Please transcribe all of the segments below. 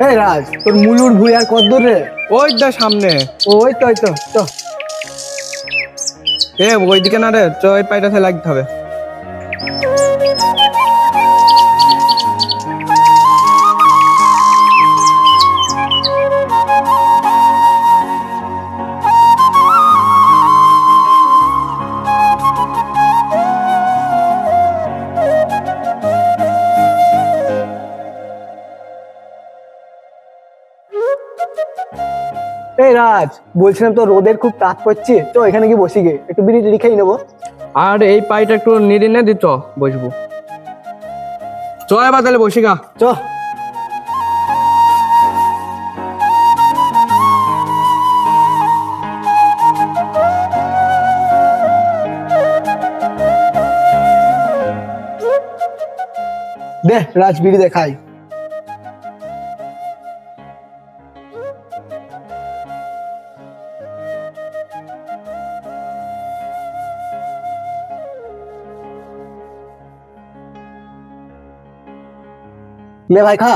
এই রাজ, তোর মুলুর ভুই আর কত দূর রে? ওই তো সামনে। ওই তো চ। ওইদিকে না রে, চ ওই পাইটাতে লাগতে হবে। এই রাজ, বলছিলাম তো রোদের খুব তাপ পড়ছে, তো এখানে কি বসি গে, একটু বিড়ি টিড়ি খেয়ে নেবো। আর এই পাইটা একটু নিড়ে নে দি, চ বসবো। চ এবার তাহলে বসি গা, চ। দে রাজ, বিড়ি দেখাই। লে ভাই খা।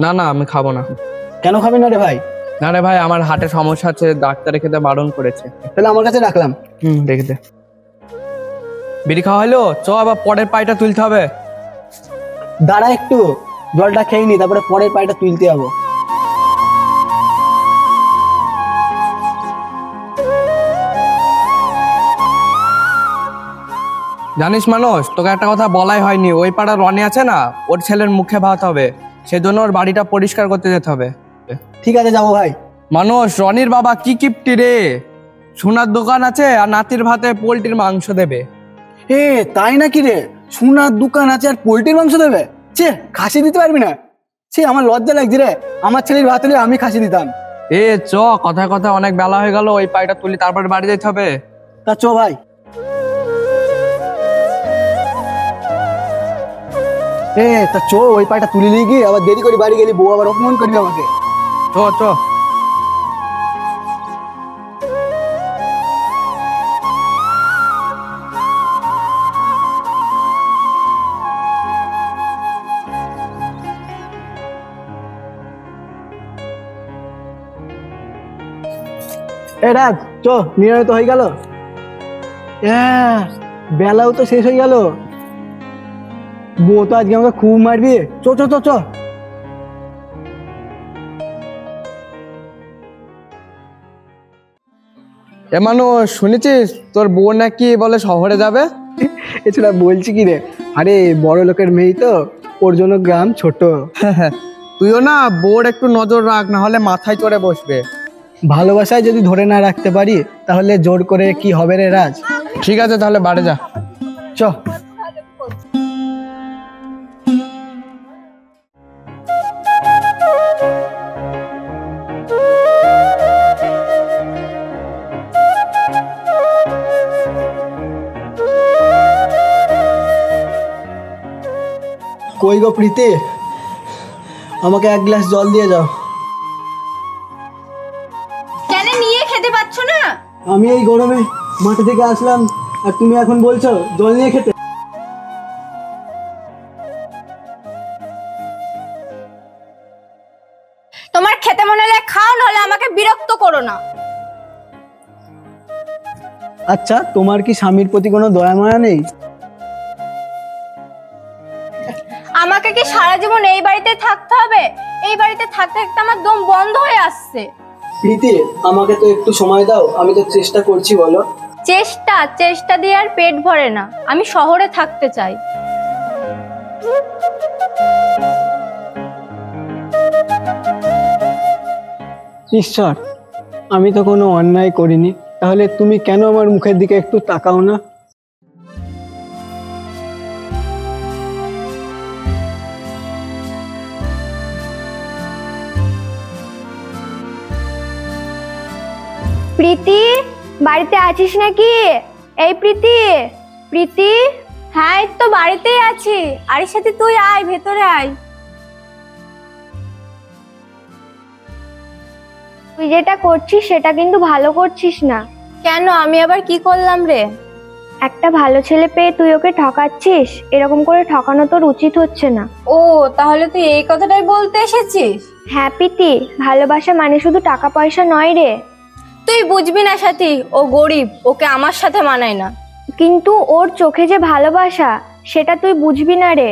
না না, আমি খাবো না। কেন খাবি না রে ভাই? না রে ভাই, আমার হার্টের সমস্যা আছে, ডাক্তারে খেতে বারণ করেছে। তাহলে আমার কাছে রাখলাম। রেখে দে। বিড়ি খাওয়া হলো, চ আবার পরের পাইটা তুলতে হবে। দাঁড়া একটু, জলটা খেয়ে নি, তারপরে পরের পাইটা তুলতে যাবো। জানিস মানুষ, তোকে একটা কথা বলাই হয়নি, ওই পাড়ার রনি আছে না, ওর ছেলের মুখে ভাত হবে, সেজন্য ওর বাড়িটা পরিষ্কার করতে যেতে হবে। ঠিক আছে, যাবো ভাই। মানুষ, রনির বাবা কি কিপ্টি রে, সোনার দোকান আছে আর নাতির ভাতে পোল্ট্রির মাংস দেবে। এ তাই নাকি রে? সোনার দোকান আছে আর পোল্ট্রির মাংস দেবে? ছে, খাসি দিতে পারবি না? ছে, আমার লজ্জা লাগছে রে, আমার ছেলের ভাত হলে আমি খাসি দিতাম। চ কথায় কথা অনেক বেলা হয়ে গেল, ওই পাইটা তুলি তারপরে বাড়ি যেতে হবে। তা চ ভাই। তা চো, ওই পাইটা তুলে নিয়ে গিয়ে আবার দেরি করে বাড়ি গেলি, বউ আবার অপমান করবি আমাকে। চ চ। রাজ, চ, নির্ণয় তো হয়ে গেল। বেলাও তো শেষ হয়ে গেল, বউ তো আজকে আমাকে খুব মারবি। চ চ চ চ। মানুষ, শুনেছিস তোর বউ নাকি বলে শহরে যাবে? এছাড়া বলছি কি রে, আরে বড় লোকের মেয়ে তো, ওর জন্য গ্রাম ছোট। তুইও না বউর একটু নজর রাখ, না হলে মাথায় চড়ে বসবে। ভালোবাসায় যদি ধরে না রাখতে পারি, তাহলে জোর করে কি হবে রে রাজ। ঠিক আছে, তাহলে বাড়ি যা, চ। কই গো প্রীতি, আমাকে এক গ্লাস জল দিয়ে যাও। কেন নিয়ে খেতে পাচ্ছ না? আমি এই গরমে মাঠে থেকে আসলাম, আর তুমি এখন বলছো জল নিয়ে খেতে? তোমার খেতে মনে হলে খাও, নাহলে আমাকে বিরক্ত করো না। আচ্ছা, তোমার কি স্বামীর প্রতি কোনো দয়া মায়া নেই? আমাকে কি সারা জীবন এই বাড়িতে থাকতে হবে? এই বাড়িতে থাকতে থাকতে আমার দম বন্ধ হয়ে আসছে। প্রীতি, আমাকে তো একটু সময় দাও, আমি তো চেষ্টা করছি। বলো। চেষ্টা দিয়ে আর পেট ভরে না, আমি শহরে থাকতে চাই। ঈশ্বর, আমি তো কোনো অন্যায় করিনি, তাহলে তুমি কেন আমার মুখের দিকে একটু তাকাও না? প্রীতি, বাড়িতে আছিস নাকি? এই প্রীতি, প্রীতি। হ্যাঁ, এই তো বাড়িতেই আছি। আরে সাথে তুই আয়, ভেতরে আয়। তুই যেটা করছিস সেটা কিন্তু ভালো করছিস না। কেন, আমি আবার কি করলাম রে? একটা ভালো ছেলে পেয়ে তুই ওকে ঠকাচ্ছিস, এরকম করে ঠকানো তোর উচিত হচ্ছে না। ও, তাহলে তুই এই কথাটাই বলতে এসেছিস? হ্যাঁ প্রীতি, ভালোবাসা মানে শুধু টাকা পয়সা নয় রে। তুই বুঝবি না সাথী, ও গরিব, ওকে আমার সাথে মানায় না। কিন্তু ওর চোখে যে ভালোবাসা, সেটা তুই বুঝবি না রে।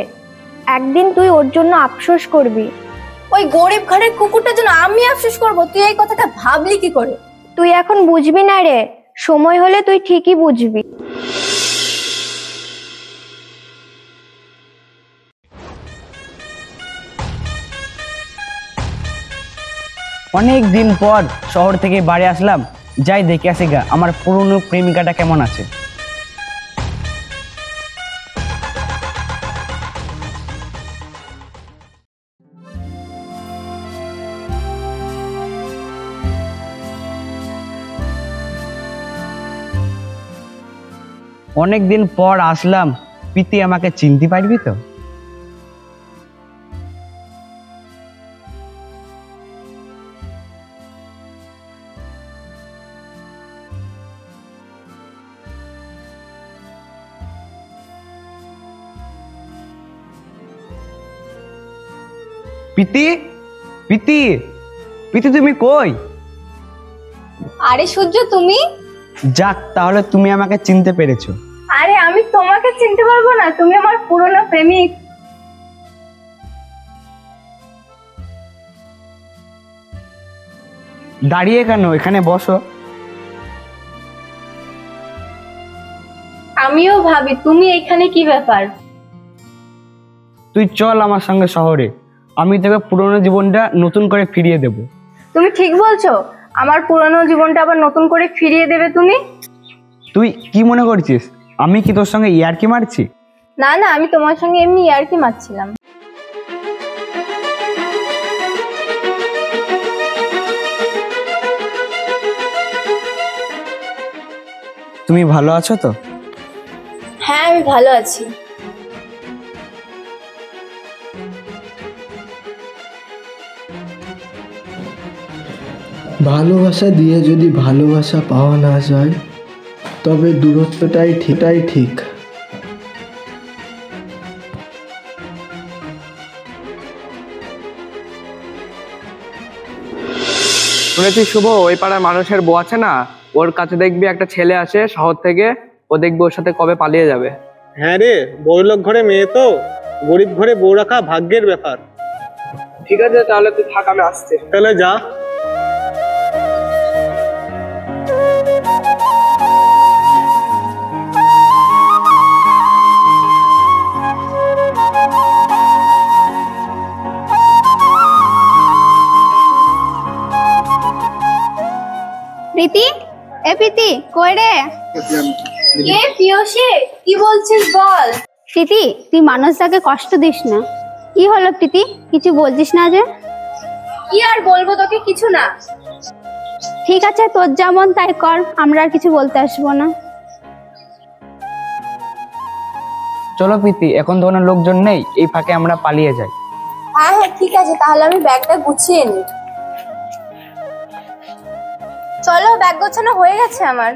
একদিন তুই ওর জন্য আফসোস করবি। ওই গরিব ঘরের কুকুরটার জন্য আমি আফসোস করবো? তুই এই কথাটা ভাবলি কি করে? তুই এখন বুঝবি না রে, সময় হলে তুই ঠিকই বুঝবি। অনেক দিন পর শহর থেকে বাড়ি আসলাম, যাই দেখে আসি গা আমার পুরনো প্রেমিকাটা কেমন আছে। অনেক দিন পর আসলাম, প্রীতি আমাকে চিনতে পারবি তো? প্রীতি, প্রীতি, প্রীতি তুমি কই? আরে সূর্য, তুমি? যাক, তাহলে তুমি আমাকে চিনতে পেরেছো। আরে আমি তোমাকে চিনতে পারবো না? তুমি আমার পুরনো প্রেমিক। দাঁড়িয়ে কেন, এখানে বসো। আমিও ভাবি তুমি এখানে কি ব্যাপার। তুই চল আমার সঙ্গে শহরে, আমি তোকে পুরনো জীবনটা নতুন করে ফিরিয়ে দেব। তুমি ঠিক বলছো? আমার পুরনো জীবনটা আবার নতুন করে ফিরিয়ে দেবে তুমি? তুই কি মনে করছিস আমি কি তোর সঙ্গে ইয়ার্কি মারছি? না না, আমি তোমার সঙ্গে এমনি ইয়ার্কি মারছিলাম। তুমি ভালো আছো তো? হ্যাঁ, আমি ভালো আছি। ভালোবাসা দিয়ে যদি ভালোবাসা পাওয়া না যায়, তবে দূরত্বটাই ঠিক। শুনেছিস শুভ, ওই পাড়ার মানুষের বউ আছে না, ওর কাছে দেখবি একটা ছেলে আসে শহর থেকে, ও দেখবি ওর সাথে কবে পালিয়ে যাবে। হ্যাঁ রে, বড়লোক ঘরে মেয়ে তো, গরিব ঘরে বউ রাখা ভাগ্যের ব্যাপার। ঠিক আছে, তাহলে তুই থাক, আমি আসছি। তাহলে যা। প্রীতি, এ প্রীতি, কই রে? কে পিয়সী, কি বলছিস বল। প্রীতি, তুই মানুষটাকে কষ্ট দিস না। কি হলো প্রীতি, কিছু বলছিস না যে? কি আর বলবো তোকে, কিছু না। ঠিক আছে, তোর যেমন তাই কর, আমরা আর কিছু বলতে আসবো না। চলো প্রীতি, এখন তো কোনো লোকজন নেই, এই ফাঁকে আমরা পালিয়ে যাই। হ্যাঁ হ্যাঁ ঠিক আছে, তাহলে আমি ব্যাগটা গুছিয়ে নিই। চলো, ব্যাগ গোছানো হয়ে গেছে আমার।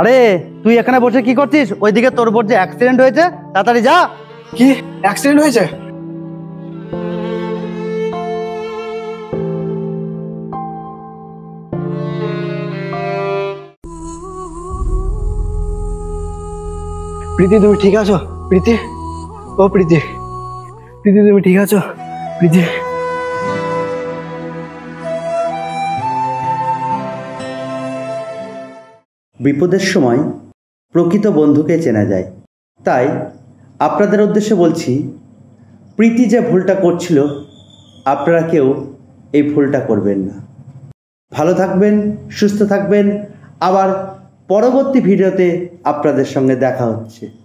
আরে তুই এখানে বসে কি করছিস? ওইদিকে তোর উপর যে অ্যাক্সিডেন্ট হয়েছে, তাড়াতাড়ি যা। কি অ্যাক্সিডেন্ট হয়েছে? প্রীতি, তুমি ঠিক আছো? প্রীতি, ও প্রীতি, প্রীতি তুমি ঠিক আছো? প্রীতি বিপদের সময় প্রকৃত বন্ধুকে চেনা যায়। তাই আপনাদের উদ্দেশ্যে বলছি, প্রীতি যে ভুলটা করছিল আপনারা কেউ এই ভুলটা করবেন না। ভালো থাকবেন, সুস্থ থাকবেন। আবার পরবর্তী ভিডিওতে আপনাদের সঙ্গে দেখা হচ্ছে।